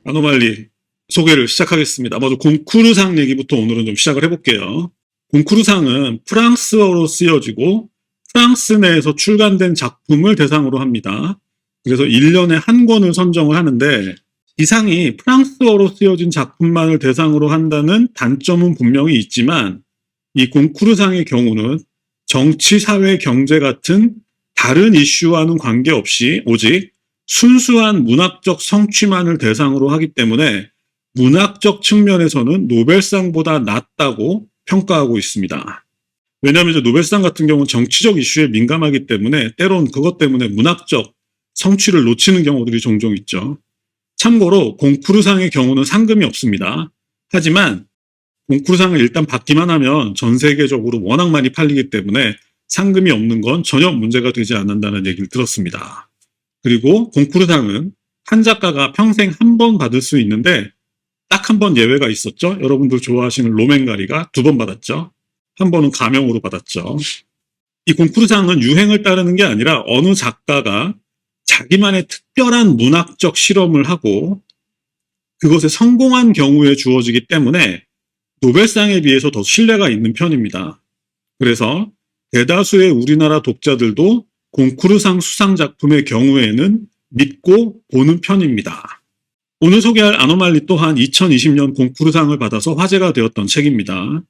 아노말리 소개를 시작하겠습니다. 먼저 콩쿠르상 얘기부터 오늘은 좀 시작을 해볼게요. 콩쿠르상은 프랑스어로 쓰여지고 프랑스 내에서 출간된 작품을 대상으로 합니다. 그래서 1년에 한 권을 선정을 하는데 이 상이 프랑스어로 쓰여진 작품만을 대상으로 한다는 단점은 분명히 있지만 이 콩쿠르상의 경우는 정치, 사회, 경제 같은 다른 이슈와는 관계없이 오직 순수한 문학적 성취만을 대상으로 하기 때문에 문학적 측면에서는 노벨상보다 낫다고 평가하고 있습니다. 왜냐하면 이제 노벨상 같은 경우는 정치적 이슈에 민감하기 때문에 때론 그것 때문에 문학적 성취를 놓치는 경우들이 종종 있죠. 참고로 콩쿠르상의 경우는 상금이 없습니다. 하지만 콩쿠르상을 일단 받기만 하면 전 세계적으로 워낙 많이 팔리기 때문에 상금이 없는 건 전혀 문제가 되지 않는다는 얘기를 들었습니다. 그리고 콩쿠르상은 한 작가가 평생 한 번 받을 수 있는데 딱 한 번 예외가 있었죠. 여러분들 좋아하시는 로맨가리가 2번 받았죠. 한 번은 가명으로 받았죠. 이 콩쿠르상은 유행을 따르는 게 아니라 어느 작가가 자기만의 특별한 문학적 실험을 하고 그것에 성공한 경우에 주어지기 때문에 노벨상에 비해서 더 신뢰가 있는 편입니다. 그래서 대다수의 우리나라 독자들도 콩쿠르상 수상 작품의 경우에는 믿고 보는 편입니다. 오늘 소개할 아노말리 또한 2020년 콩쿠르상을 받아서 화제가 되었던 책입니다.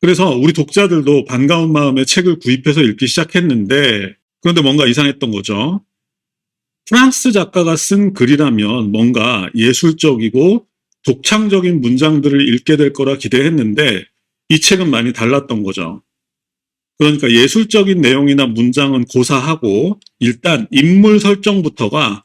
그래서 우리 독자들도 반가운 마음에 책을 구입해서 읽기 시작했는데 그런데 뭔가 이상했던 거죠. 프랑스 작가가 쓴 글이라면 뭔가 예술적이고 독창적인 문장들을 읽게 될 거라 기대했는데 이 책은 많이 달랐던 거죠. 그러니까 예술적인 내용이나 문장은 고사하고 일단 인물 설정부터가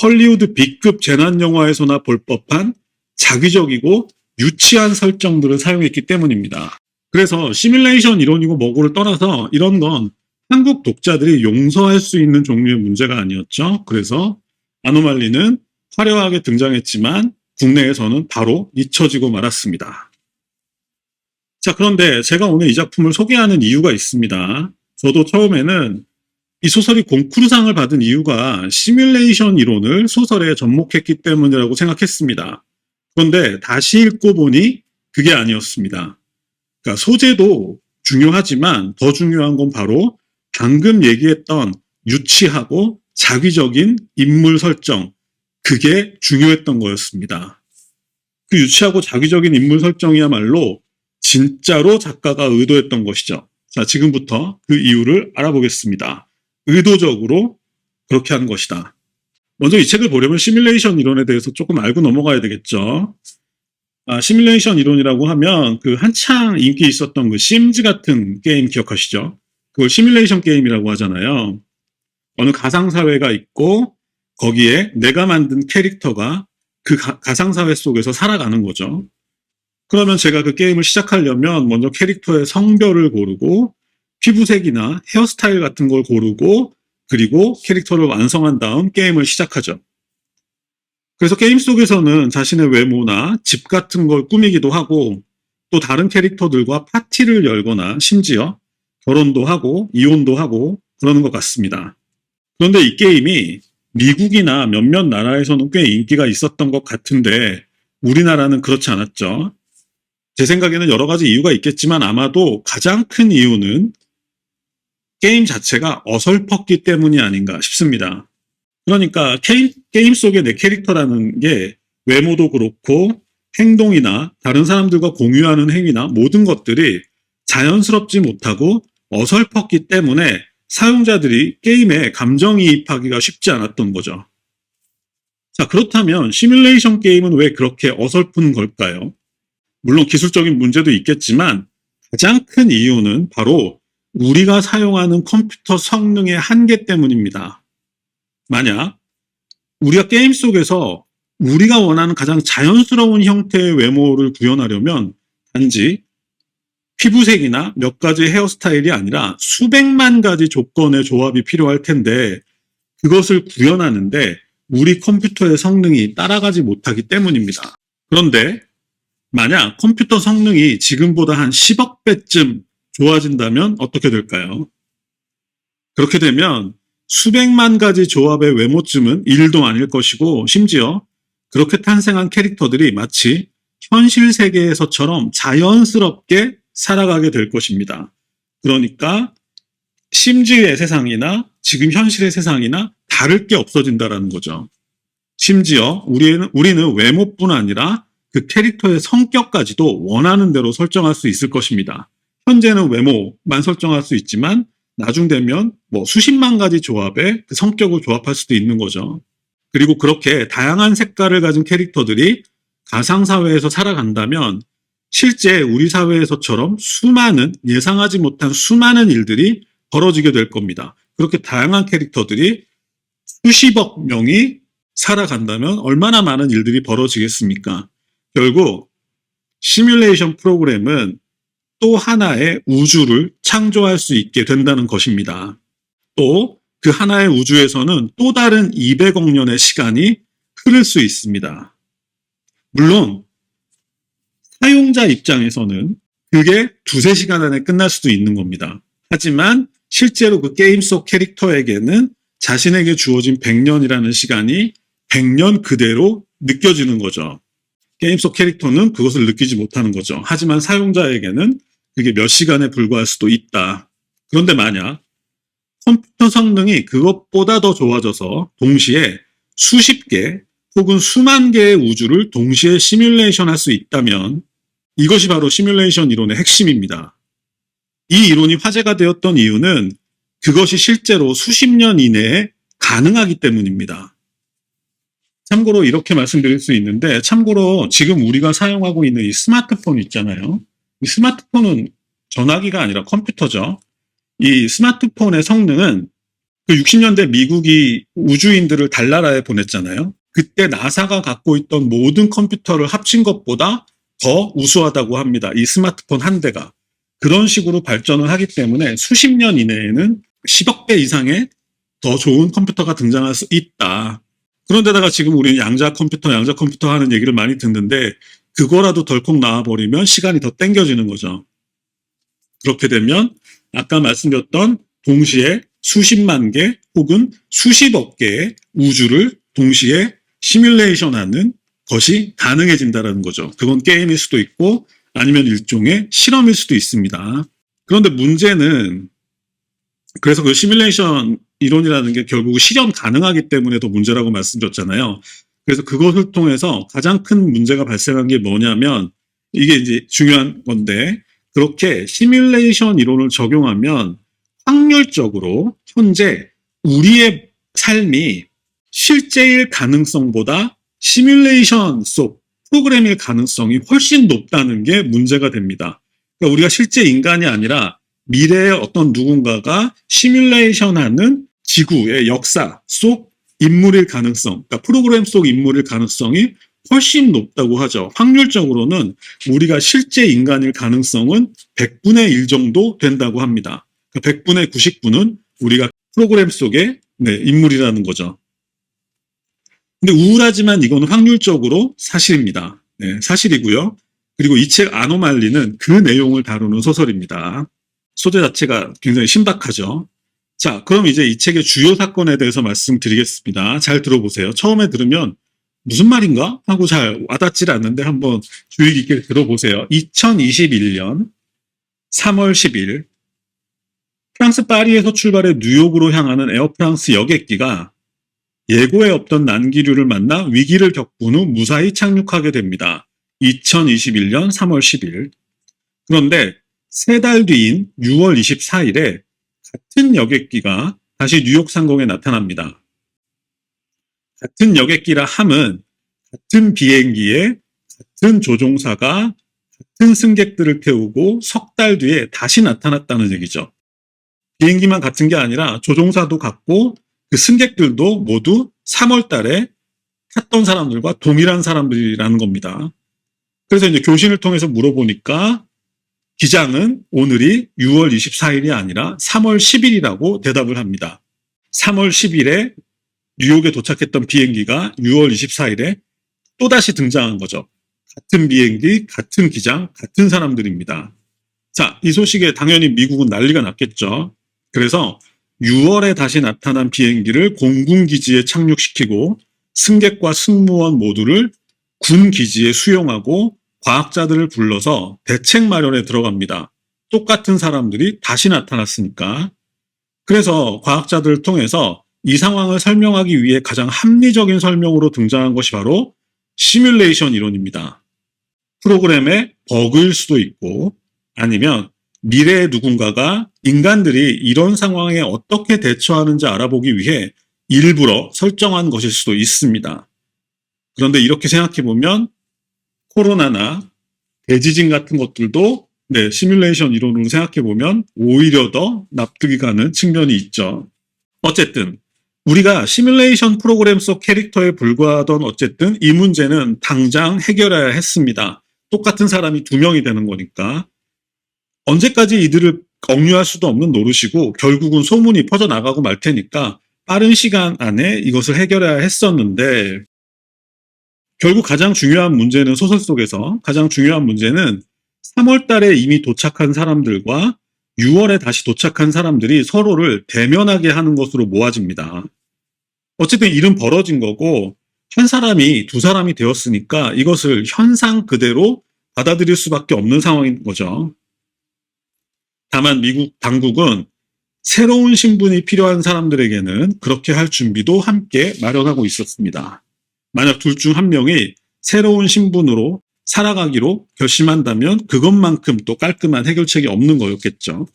헐리우드 B급 재난영화에서나 볼 법한 자기적이고 유치한 설정들을 사용했기 때문입니다. 그래서 시뮬레이션 이론이고 뭐고를 떠나서 이런 건 한국 독자들이 용서할 수 있는 종류의 문제가 아니었죠. 그래서 아노말리는 화려하게 등장했지만 국내에서는 바로 잊혀지고 말았습니다. 자, 그런데 제가 오늘 이 작품을 소개하는 이유가 있습니다. 저도 처음에는 이 소설이 콩쿠르상을 받은 이유가 시뮬레이션 이론을 소설에 접목했기 때문이라고 생각했습니다. 그런데 다시 읽고 보니 그게 아니었습니다. 그러니까 소재도 중요하지만 더 중요한 건 바로 방금 얘기했던 유치하고 자기적인 인물 설정, 그게 중요했던 거였습니다. 그 유치하고 자기적인 인물 설정이야말로 진짜로 작가가 의도했던 것이죠. 자, 지금부터 그 이유를 알아보겠습니다. 의도적으로 그렇게 한 것이다. 먼저 이 책을 보려면 시뮬레이션 이론에 대해서 조금 알고 넘어가야 되겠죠. 시뮬레이션 이론이라고 하면 그 한창 인기 있었던 그 심즈 같은 게임 기억하시죠? 그걸 시뮬레이션 게임이라고 하잖아요. 어느 가상사회가 있고 거기에 내가 만든 캐릭터가 그 가상사회 속에서 살아가는 거죠. 그러면 제가 그 게임을 시작하려면 먼저 캐릭터의 성별을 고르고 피부색이나 헤어스타일 같은 걸 고르고 그리고 캐릭터를 완성한 다음 게임을 시작하죠. 그래서 게임 속에서는 자신의 외모나 집 같은 걸 꾸미기도 하고 또 다른 캐릭터들과 파티를 열거나 심지어 결혼도 하고 이혼도 하고 그러는 것 같습니다. 그런데 이 게임이 미국이나 몇몇 나라에서는 꽤 인기가 있었던 것 같은데 우리나라는 그렇지 않았죠. 제 생각에는 여러 가지 이유가 있겠지만 아마도 가장 큰 이유는 게임 자체가 어설펐기 때문이 아닌가 싶습니다. 그러니까 게임 속의 내 캐릭터라는 게 외모도 그렇고 행동이나 다른 사람들과 공유하는 행위나 모든 것들이 자연스럽지 못하고 어설펐기 때문에 사용자들이 게임에 감정이입하기가 쉽지 않았던 거죠. 자, 그렇다면 시뮬레이션 게임은 왜 그렇게 어설픈 걸까요? 물론 기술적인 문제도 있겠지만 가장 큰 이유는 바로 우리가 사용하는 컴퓨터 성능의 한계 때문입니다. 만약 우리가 게임 속에서 우리가 원하는 가장 자연스러운 형태의 외모를 구현하려면 단지 피부색이나 몇 가지 헤어스타일이 아니라 수백만 가지 조건의 조합이 필요할 텐데 그것을 구현하는데 우리 컴퓨터의 성능이 따라가지 못하기 때문입니다. 그런데 만약 컴퓨터 성능이 지금보다 한 10억 배쯤 좋아진다면 어떻게 될까요? 그렇게 되면 수백만 가지 조합의 외모쯤은 일도 아닐 것이고 심지어 그렇게 탄생한 캐릭터들이 마치 현실 세계에서처럼 자연스럽게 살아가게 될 것입니다. 그러니까 심지의 세상이나 지금 현실의 세상이나 다를 게 없어진다는 거죠. 심지어 우리는 외모뿐 아니라 그 캐릭터의 성격까지도 원하는 대로 설정할 수 있을 것입니다. 현재는 외모만 설정할 수 있지만 나중 되면 수십만 가지 조합에 그 성격을 조합할 수도 있는 거죠. 그리고 그렇게 다양한 색깔을 가진 캐릭터들이 가상사회에서 살아간다면 실제 우리 사회에서처럼 예상하지 못한 수많은 일들이 벌어지게 될 겁니다. 그렇게 다양한 캐릭터들이 수십억 명이 살아간다면 얼마나 많은 일들이 벌어지겠습니까? 결국 시뮬레이션 프로그램은 또 하나의 우주를 창조할 수 있게 된다는 것입니다. 또 그 하나의 우주에서는 또 다른 200억 년의 시간이 흐를 수 있습니다. 물론 사용자 입장에서는 그게 두세 시간 안에 끝날 수도 있는 겁니다. 하지만 실제로 그 게임 속 캐릭터에게는 자신에게 주어진 100년이라는 시간이 100년 그대로 느껴지는 거죠. 게임 속 캐릭터는 그것을 느끼지 못하는 거죠. 하지만 사용자에게는 그게 몇 시간에 불과할 수도 있다. 그런데 만약 컴퓨터 성능이 그것보다 더 좋아져서 동시에 수십 개 혹은 수만 개의 우주를 동시에 시뮬레이션 할 수 있다면 이것이 바로 시뮬레이션 이론의 핵심입니다. 이 이론이 화제가 되었던 이유는 그것이 실제로 수십 년 이내에 가능하기 때문입니다. 참고로 이렇게 말씀드릴 수 있는데, 참고로 지금 우리가 사용하고 있는 이 스마트폰 있잖아요. 이 스마트폰은 전화기가 아니라 컴퓨터죠. 이 스마트폰의 성능은 그 60년대 미국이 우주인들을 달나라에 보냈잖아요. 그때 나사가 갖고 있던 모든 컴퓨터를 합친 것보다 더 우수하다고 합니다. 이 스마트폰 한 대가. 그런 식으로 발전을 하기 때문에 수십 년 이내에는 10억 배 이상의 더 좋은 컴퓨터가 등장할 수 있다. 그런데다가 지금 우리는 양자 컴퓨터 하는 얘기를 많이 듣는데 그거라도 덜컥 나와버리면 시간이 더 땡겨지는 거죠. 그렇게 되면 아까 말씀드렸던 동시에 수십만 개 혹은 수십억 개의 우주를 동시에 시뮬레이션하는 것이 가능해진다는 거죠. 그건 게임일 수도 있고 아니면 일종의 실험일 수도 있습니다. 그런데 문제는 그래서 그 시뮬레이션 이론이라는 게 결국 실현 가능하기 때문에도 문제라고 말씀드렸잖아요. 그래서 그것을 통해서 가장 큰 문제가 발생한 게 뭐냐면 이게 이제 중요한 건데 그렇게 시뮬레이션 이론을 적용하면 확률적으로 현재 우리의 삶이 실제일 가능성보다 시뮬레이션 속 프로그램일 가능성이 훨씬 높다는 게 문제가 됩니다. 그러니까 우리가 실제 인간이 아니라 미래의 어떤 누군가가 시뮬레이션하는 지구의 역사 속 인물일 가능성, 그러니까 프로그램 속 인물일 가능성이 훨씬 높다고 하죠. 확률적으로는 우리가 실제 인간일 가능성은 100분의 1 정도 된다고 합니다. 그러니까 100분의 99는 우리가 프로그램 속의 인물이라는 거죠. 근데 우울하지만 이거는 확률적으로 사실입니다. 사실이고요. 그리고 이 책 아노말리는 그 내용을 다루는 소설입니다. 소재 자체가 굉장히 신박하죠. 자, 그럼 이제 이 책의 주요 사건에 대해서 말씀드리겠습니다. 잘 들어보세요. 처음에 들으면 무슨 말인가? 하고 잘 와닿지 않는데 한번 주의 깊게 들어보세요. 2021년 3월 10일 프랑스 파리에서 출발해 뉴욕으로 향하는 에어프랑스 여객기가 예고에 없던 난기류를 만나 위기를 겪은 후 무사히 착륙하게 됩니다. 2021년 3월 10일. 그런데 3달 뒤인 6월 24일에 같은 여객기가 다시 뉴욕 상공에 나타납니다. 같은 여객기라 함은 같은 비행기에 같은 조종사가 같은 승객들을 태우고 석 달 뒤에 다시 나타났다는 얘기죠. 비행기만 같은 게 아니라 조종사도 같고 그 승객들도 모두 3월 달에 탔던 사람들과 동일한 사람들이라는 겁니다. 그래서 이제 교신을 통해서 물어보니까 기장은 오늘이 6월 24일이 아니라 3월 10일이라고 대답을 합니다. 3월 10일에 뉴욕에 도착했던 비행기가 6월 24일에 또다시 등장한 거죠. 같은 비행기, 같은 기장, 같은 사람들입니다. 자, 이 소식에 당연히 미국은 난리가 났겠죠. 그래서 6월에 다시 나타난 비행기를 공군기지에 착륙시키고 승객과 승무원 모두를 군 기지에 수용하고 과학자들을 불러서 대책 마련에 들어갑니다. 똑같은 사람들이 다시 나타났으니까. 그래서 과학자들을 통해서 이 상황을 설명하기 위해 가장 합리적인 설명으로 등장한 것이 바로 시뮬레이션 이론입니다. 프로그램의 버그일 수도 있고 아니면 미래의 누군가가 인간들이 이런 상황에 어떻게 대처하는지 알아보기 위해 일부러 설정한 것일 수도 있습니다. 그런데 이렇게 생각해보면 코로나나 대지진 같은 것들도 시뮬레이션 이론으로 생각해보면 오히려 더 납득이 가는 측면이 있죠. 어쨌든 우리가 시뮬레이션 프로그램 속 캐릭터에 불과하던 어쨌든 이 문제는 당장 해결해야 했습니다. 똑같은 사람이 2명이 되는 거니까. 언제까지 이들을 억류할 수도 없는 노릇이고 결국은 소문이 퍼져나가고 말 테니까 빠른 시간 안에 이것을 해결해야 했었는데 결국 가장 중요한 문제는 소설 속에서 가장 중요한 문제는 3월 달에 이미 도착한 사람들과 6월에 다시 도착한 사람들이 서로를 대면하게 하는 것으로 모아집니다. 어쨌든 일은 벌어진 거고 한 사람이 2사람이 되었으니까 이것을 현상 그대로 받아들일 수밖에 없는 상황인 거죠. 다만 미국 당국은 새로운 신분이 필요한 사람들에게는 그렇게 할 준비도 함께 마련하고 있었습니다. 만약 둘 중 한 명이 새로운 신분으로 살아가기로 결심한다면 그것만큼 또 깔끔한 해결책이 없는 거였겠죠.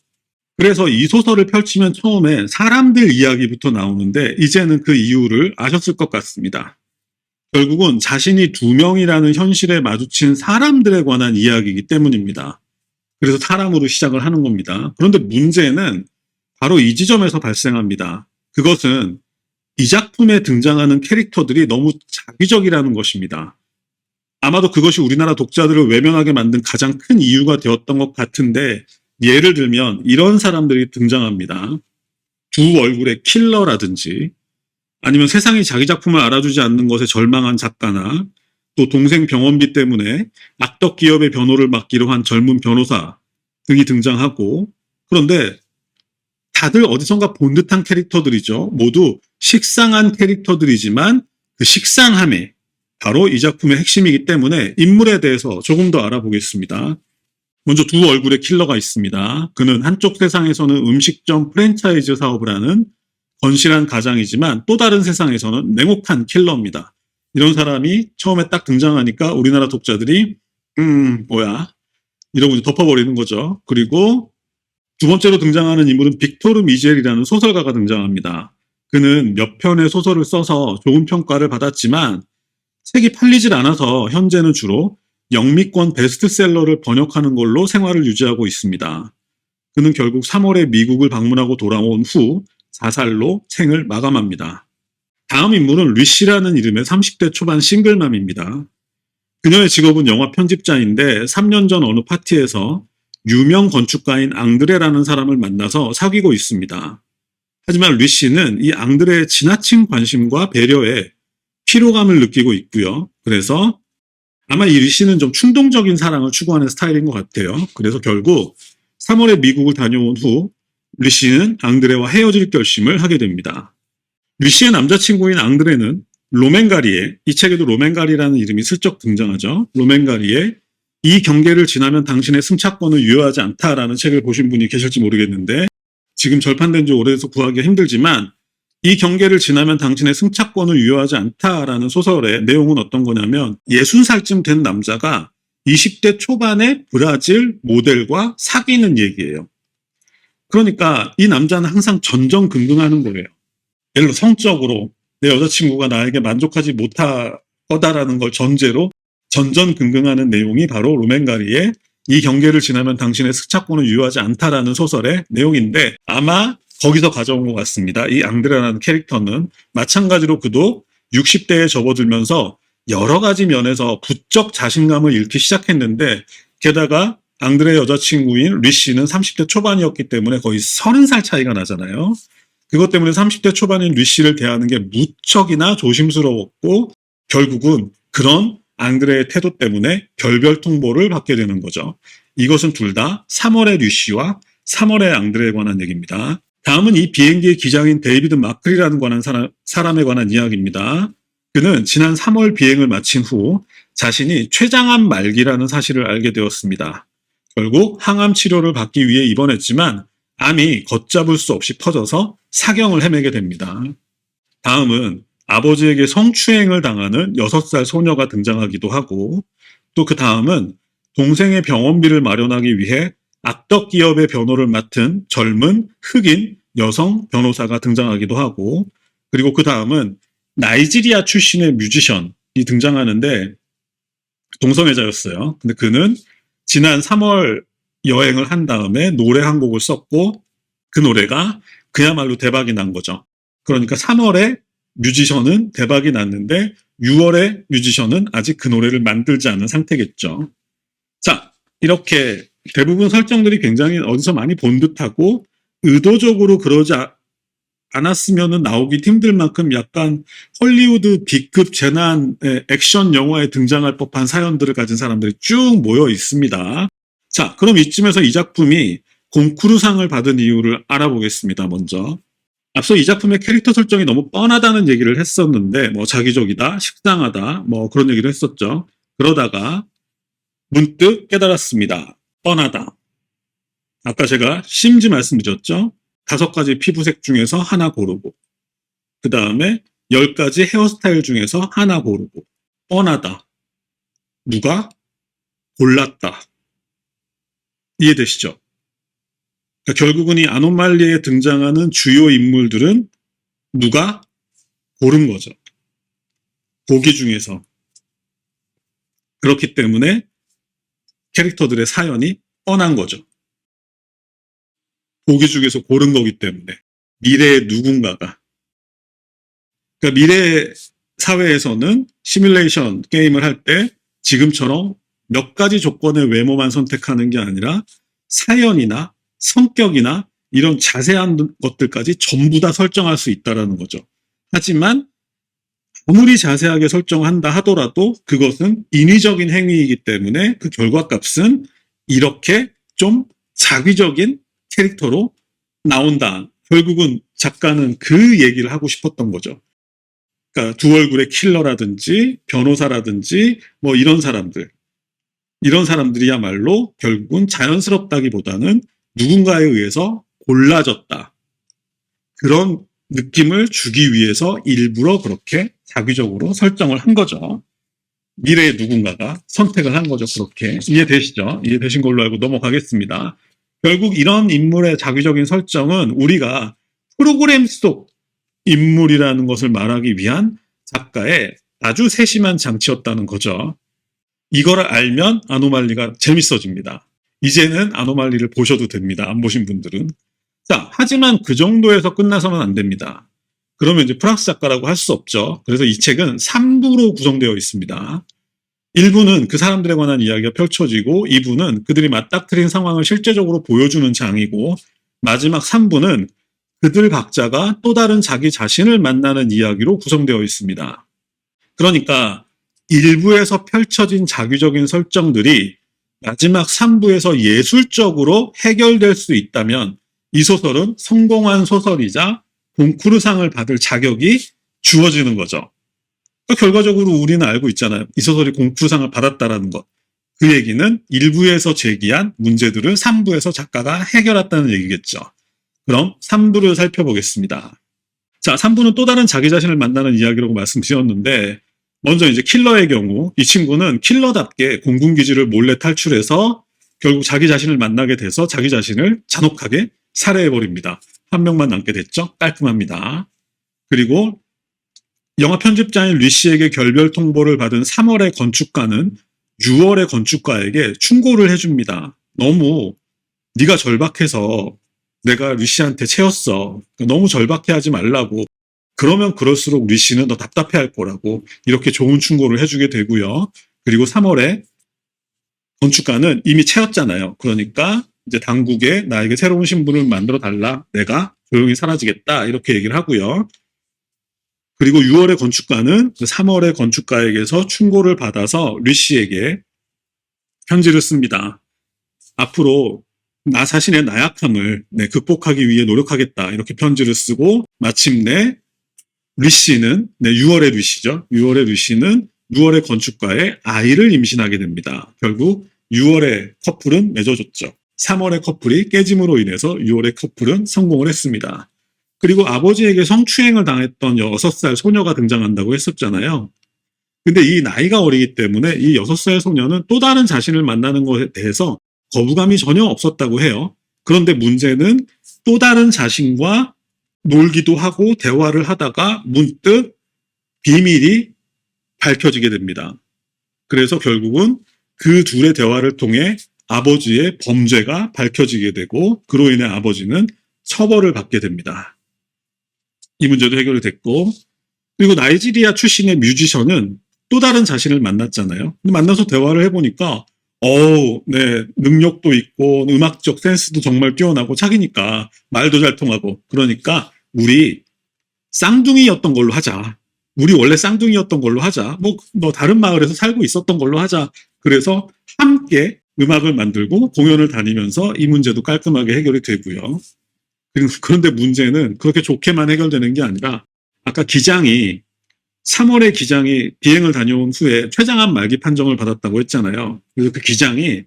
그래서 이 소설을 펼치면 처음에 사람들 이야기부터 나오는데 이제는 그 이유를 아셨을 것 같습니다. 결국은 자신이 2명이라는 현실에 마주친 사람들에 관한 이야기이기 때문입니다. 그래서 사람으로 시작을 하는 겁니다. 그런데 문제는 바로 이 지점에서 발생합니다. 그것은 이 작품에 등장하는 캐릭터들이 너무 자기적이라는 것입니다. 아마도 그것이 우리나라 독자들을 외면하게 만든 가장 큰 이유가 되었던 것 같은데 예를 들면 이런 사람들이 등장합니다. 2 얼굴의 킬러라든지 아니면 세상이 자기 작품을 알아주지 않는 것에 절망한 작가나 또 동생 병원비 때문에 악덕 기업의 변호를 맡기로 한 젊은 변호사 등이 등장하고 그런데 다들 어디선가 본 듯한 캐릭터들이죠. 모두 식상한 캐릭터들이지만 그 식상함이 바로 이 작품의 핵심이기 때문에 인물에 대해서 조금 더 알아보겠습니다. 먼저 2 얼굴의 킬러가 있습니다. 그는 한쪽 세상에서는 음식점 프랜차이즈 사업을 하는 건실한 가장이지만 또 다른 세상에서는 냉혹한 킬러입니다. 이런 사람이 처음에 딱 등장하니까 우리나라 독자들이 뭐야 이러고 덮어버리는 거죠. 그리고 2번째로 등장하는 인물은 빅토르 미젤이라는 소설가가 등장합니다. 그는 몇 편의 소설을 써서 좋은 평가를 받았지만 책이 팔리질 않아서 현재는 주로 영미권 베스트셀러를 번역하는 걸로 생활을 유지하고 있습니다. 그는 결국 3월에 미국을 방문하고 돌아온 후 자살로 생을 마감합니다. 다음 인물은 리시라는 이름의 30대 초반 싱글맘입니다. 그녀의 직업은 영화 편집자인데 3년 전 어느 파티에서 유명 건축가인 앙드레라는 사람을 만나서 사귀고 있습니다. 하지만 리시는 이 앙드레의 지나친 관심과 배려에 피로감을 느끼고 있고요. 그래서 아마 이 리시는 좀 충동적인 사랑을 추구하는 스타일인 것 같아요. 그래서 결국 3월에 미국을 다녀온 후 리시는 앙드레와 헤어질 결심을 하게 됩니다. 리시의 남자친구인 앙드레는 로맨가리에, 이 책에도 로맨가리라는 이름이 슬쩍 등장하죠. 로맨가리에 이 경계를 지나면 당신의 승차권을 유효하지 않다라는 책을 보신 분이 계실지 모르겠는데 지금 절판된 지 오래돼서 구하기가 힘들지만 이 경계를 지나면 당신의 승차권을 유효하지 않다라는 소설의 내용은 어떤 거냐면 60살쯤 된 남자가 20대 초반의 브라질 모델과 사귀는 얘기예요. 그러니까 이 남자는 항상 전전긍긍하는 거예요. 예를 들어 성적으로 내 여자친구가 나에게 만족하지 못할 거다라는 걸 전제로 전전긍긍하는 내용이 바로 로맨가리의 이 경계를 지나면 당신의 승차권은 유효하지 않다라는 소설의 내용인데 아마 거기서 가져온 것 같습니다. 이 앙드레라는 캐릭터는 마찬가지로 그도 60대에 접어들면서 여러 가지 면에서 부쩍 자신감을 잃기 시작했는데 게다가 앙드레의 여자친구인 리시는 30대 초반이었기 때문에 거의 30살 차이가 나잖아요. 그것 때문에 30대 초반인 리시를 대하는 게 무척이나 조심스러웠고 결국은 그런 앙드레의 태도 때문에 별별 통보를 받게 되는 거죠. 이것은 둘 다 3월의 리시와 3월의 앙드레에 관한 얘기입니다. 다음은 이 비행기의 기장인 데이비드 마클이라는 사람에 관한 이야기입니다. 그는 지난 3월 비행을 마친 후 자신이 췌장암 말기라는 사실을 알게 되었습니다. 결국 항암 치료를 받기 위해 입원했지만 암이 걷잡을 수 없이 퍼져서 사경을 헤매게 됩니다. 다음은 아버지에게 성추행을 당하는 6살 소녀가 등장하기도 하고, 또 그 다음은 동생의 병원비를 마련하기 위해 악덕 기업의 변호를 맡은 젊은 흑인 여성 변호사가 등장하기도 하고, 그리고 그 다음은 나이지리아 출신의 뮤지션이 등장하는데 동성애자였어요. 근데 그는 지난 3월 여행을 한 다음에 노래 한 곡을 썼고 그 노래가 그야말로 대박이 난 거죠. 그러니까 3월에 뮤지션은 대박이 났는데 6월에 뮤지션은 아직 그 노래를 만들지 않은 상태겠죠. 자, 이렇게 대부분 설정들이 굉장히 어디서 많이 본 듯하고 의도적으로 그러지 않았으면 나오기 힘들 만큼 약간 헐리우드 B급 재난 액션 영화에 등장할 법한 사연들을 가진 사람들이 쭉 모여 있습니다. 자, 그럼 이쯤에서 이 작품이 곤쿠르상을 받은 이유를 알아보겠습니다. 먼저 앞서 이 작품의 캐릭터 설정이 너무 뻔하다는 얘기를 했었는데 뭐 자기적이다, 식상하다 뭐 그런 얘기를 했었죠. 그러다가 문득 깨달았습니다. 뻔하다. 아까 제가 심지 말씀드렸죠. 5가지 피부색 중에서 하나 고르고 그 다음에 10가지 헤어스타일 중에서 하나 고르고 뻔하다. 누가 골랐다. 이해되시죠? 그러니까 결국은 이 아노말리에 등장하는 주요 인물들은 누가 고른 거죠. 보기 중에서. 그렇기 때문에 캐릭터들의 사연이 뻔한 거죠. 보기 중에서 고른 거기 때문에 미래의 누군가가. 그러니까 미래 사회에서는 시뮬레이션 게임을 할 때 지금처럼 몇 가지 조건의 외모만 선택하는 게 아니라 사연이나 성격이나 이런 자세한 것들까지 전부 다 설정할 수 있다는 거죠. 하지만 아무리 자세하게 설정한다 하더라도 그것은 인위적인 행위이기 때문에 그 결과값은 이렇게 좀 자기적인 캐릭터로 나온다. 결국은 작가는 그 얘기를 하고 싶었던 거죠. 그러니까 두 얼굴의 킬러라든지 변호사라든지 뭐 이런 사람들이야말로 결국은 자연스럽다기보다는 누군가에 의해서 골라졌다. 그런 느낌을 주기 위해서 일부러 그렇게 자기적으로 설정을 한 거죠. 미래의 누군가가 선택을 한 거죠. 그렇게. 이해되시죠? 이해되신 걸로 알고 넘어가겠습니다. 결국 이런 인물의 자기적인 설정은 우리가 프로그램 속 인물이라는 것을 말하기 위한 작가의 아주 세심한 장치였다는 거죠. 이거를 알면 아노말리가 재밌어집니다. 이제는 아노말리를 보셔도 됩니다. 안 보신 분들은. 자, 하지만 그 정도에서 끝나서는 안 됩니다. 그러면 이제 프랑스 작가라고 할 수 없죠. 그래서 이 책은 3부로 구성되어 있습니다. 1부는 그 사람들에 관한 이야기가 펼쳐지고 2부는 그들이 맞닥뜨린 상황을 실제적으로 보여주는 장이고 마지막 3부는 그들 각자가 또 다른 자기 자신을 만나는 이야기로 구성되어 있습니다. 그러니까 1부에서 펼쳐진 자기적인 설정들이 마지막 3부에서 예술적으로 해결될 수 있다면 이 소설은 성공한 소설이자 곤쿠르상을 받을 자격이 주어지는 거죠. 그러니까 결과적으로 우리는 알고 있잖아요. 이 소설이 곤쿠르상을 받았다라는 것. 그 얘기는 1부에서 제기한 문제들을 3부에서 작가가 해결했다는 얘기겠죠. 그럼 3부를 살펴보겠습니다. 자, 3부는 또 다른 자기 자신을 만나는 이야기라고 말씀드렸는데 먼저 이제 킬러의 경우 이 친구는 킬러답게 공군기지를 몰래 탈출해서 결국 자기 자신을 만나게 돼서 자기 자신을 잔혹하게 살해해버립니다. 한 명만 남게 됐죠. 깔끔합니다. 그리고 영화 편집자인 리 씨에게 결별 통보를 받은 3월의 건축가는 6월의 건축가에게 충고를 해줍니다. 너무 네가 절박해서 내가 리 씨한테 채웠어. 너무 절박해하지 말라고. 그러면 그럴수록 리 씨는 더 답답해할 거라고 이렇게 좋은 충고를 해주게 되고요. 그리고 3월에 건축가는 이미 채웠잖아요. 그러니까 이제 당국에 나에게 새로운 신분을 만들어 달라. 내가 조용히 사라지겠다. 이렇게 얘기를 하고요. 그리고 6월의 건축가는 3월의 건축가에게서 충고를 받아서 리 씨에게 편지를 씁니다. 앞으로 나 자신의 나약함을 극복하기 위해 노력하겠다. 이렇게 편지를 쓰고 마침내 류씨는 6월의 류씨죠. 6월의 류씨는 6월의 건축가의 아이를 임신하게 됩니다. 결국 6월의 커플은 맺어졌죠. 3월의 커플이 깨짐으로 인해서 6월의 커플은 성공을 했습니다. 그리고 아버지에게 성추행을 당했던 6살 소녀가 등장한다고 했었잖아요. 근데 이 나이가 어리기 때문에 이 6살 소녀는 또 다른 자신을 만나는 것에 대해서 거부감이 전혀 없었다고 해요. 그런데 문제는 또 다른 자신과 놀기도 하고 대화를 하다가 문득 비밀이 밝혀지게 됩니다. 그래서 결국은 그 둘의 대화를 통해 아버지의 범죄가 밝혀지게 되고 그로 인해 아버지는 처벌을 받게 됩니다. 이 문제도 해결이 됐고, 그리고 나이지리아 출신의 뮤지션은 또 다른 자신을 만났잖아요. 근데 만나서 대화를 해보니까 네, 능력도 있고 음악적 센스도 정말 뛰어나고 자기니까 말도 잘 통하고 그러니까 우리 쌍둥이였던 걸로 하자. 우리 원래 쌍둥이였던 걸로 하자. 너 다른 마을에서 살고 있었던 걸로 하자. 그래서 함께 음악을 만들고 공연을 다니면서 이 문제도 깔끔하게 해결이 되고요. 그런데 문제는 그렇게 좋게만 해결되는 게 아니라 아까 기장이 3월에 기장이 비행을 다녀온 후에 췌장암 말기 판정을 받았다고 했잖아요. 그래서 그 기장이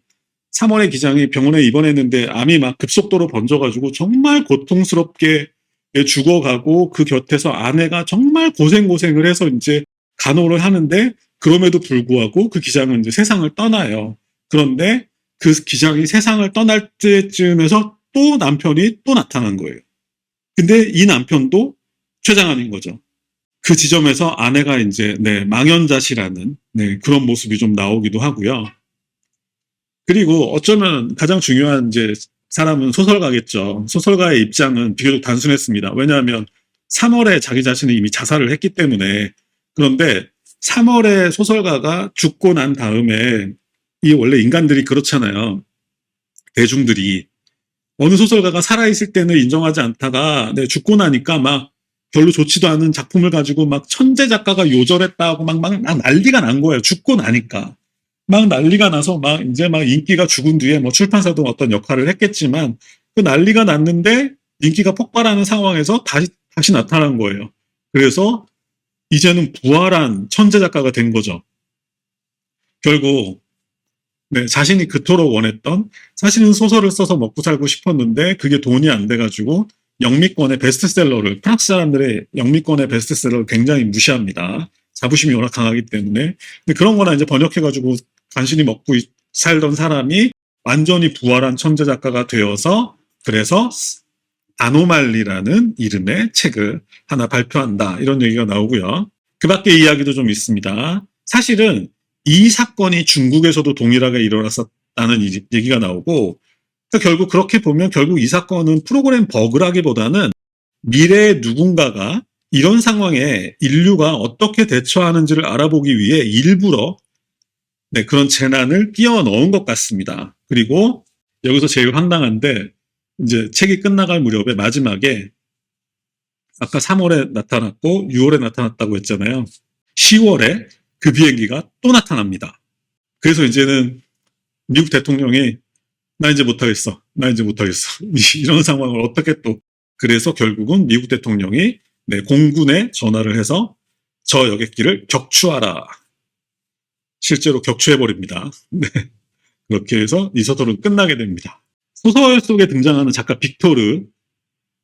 3월에 기장이 병원에 입원했는데 암이 막 급속도로 번져가지고 정말 고통스럽게 죽어가고 그 곁에서 아내가 정말 고생을 해서 이제 간호를 하는데 그럼에도 불구하고 그 기장은 이제 세상을 떠나요. 그런데 그 기장이 세상을 떠날 때쯤에서 또 남편이 또 나타난 거예요. 근데 이 남편도 췌장암인 거죠. 그 지점에서 아내가 이제 망연자실하는 그런 모습이 좀 나오기도 하고요. 그리고 어쩌면 가장 중요한 이제 사람은 소설가겠죠. 소설가의 입장은 비교적 단순했습니다. 왜냐하면 3월에 자기 자신이 이미 자살을 했기 때문에. 그런데 3월에 소설가가 죽고 난 다음에 이 원래 인간들이 그렇잖아요. 대중들이 어느 소설가가 살아있을 때는 인정하지 않다가 죽고 나니까 막 별로 좋지도 않은 작품을 가지고 막 천재 작가가 요절했다고 막 난리가 난 거예요. 죽고 나니까. 막 난리가 나서 막 이제 막 인기가 죽은 뒤에 뭐 출판사도 어떤 역할을 했겠지만 그 난리가 났는데 인기가 폭발하는 상황에서 다시 나타난 거예요. 그래서 이제는 부활한 천재 작가가 된 거죠. 결국 자신이 그토록 원했던 사실은 소설을 써서 먹고 살고 싶었는데 그게 돈이 안 돼가지고 영미권의 베스트셀러를 프랑스 사람들의 영미권의 베스트셀러를 굉장히 무시합니다. 자부심이 워낙 강하기 때문에. 근데 그런 거나 이제 번역해가지고 간신히 먹고 살던 사람이 완전히 부활한 천재 작가가 되어서 그래서 아노말리라는 이름의 책을 하나 발표한다. 이런 얘기가 나오고요. 그 밖에 이야기도 좀 있습니다. 사실은 이 사건이 중국에서도 동일하게 일어났었다는 얘기가 나오고 그러니까 결국 그렇게 보면 결국 이 사건은 프로그램 버그라기보다는 미래의 누군가가 이런 상황에 인류가 어떻게 대처하는지를 알아보기 위해 일부러 그런 재난을 끼워 넣은 것 같습니다. 그리고 여기서 제일 황당한데 이제 책이 끝나갈 무렵에 마지막에 아까 3월에 나타났고 6월에 나타났다고 했잖아요. 10월에 그 비행기가 또 나타납니다. 그래서 이제는 미국 대통령이 나 이제 못하겠어. 이런 상황을 어떻게 또. 그래서 결국은 미국 대통령이 공군에 전화를 해서 저 여객기를 격추하라. 실제로 격추해버립니다. 그렇게 해서 이 소설은 끝나게 됩니다. 소설 속에 등장하는 작가 빅토르.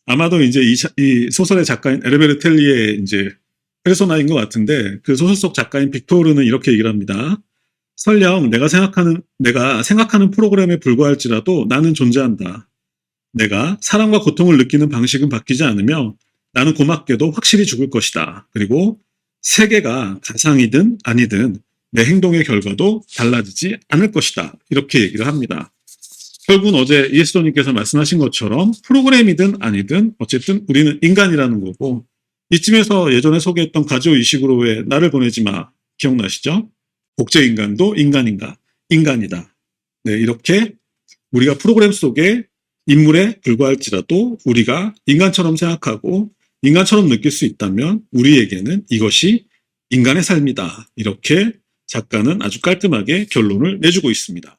아마도 이제 이 소설의 작가인 에르베르 텔리의 이제 페르소나인 것 같은데 그 소설 속 작가인 빅토르는 이렇게 얘기를 합니다. 설령 내가 생각하는 프로그램에 불과할지라도 나는 존재한다. 내가 사랑과 고통을 느끼는 방식은 바뀌지 않으며 나는 고맙게도 확실히 죽을 것이다. 그리고 세계가 가상이든 아니든 내 행동의 결과도 달라지지 않을 것이다. 이렇게 얘기를 합니다. 결국은 어제 이에스도님께서 말씀하신 것처럼 프로그램이든 아니든 어쨌든 우리는 인간이라는 거고 이쯤에서 예전에 소개했던 가지오 이시구로의 나를 보내지 마 기억나시죠? 복제인간도 인간이다. 이렇게 우리가 프로그램 속의 인물에 불과할지라도 우리가 인간처럼 생각하고 인간처럼 느낄 수 있다면 우리에게는 이것이 인간의 삶이다. 이렇게 작가는 아주 깔끔하게 결론을 내주고 있습니다.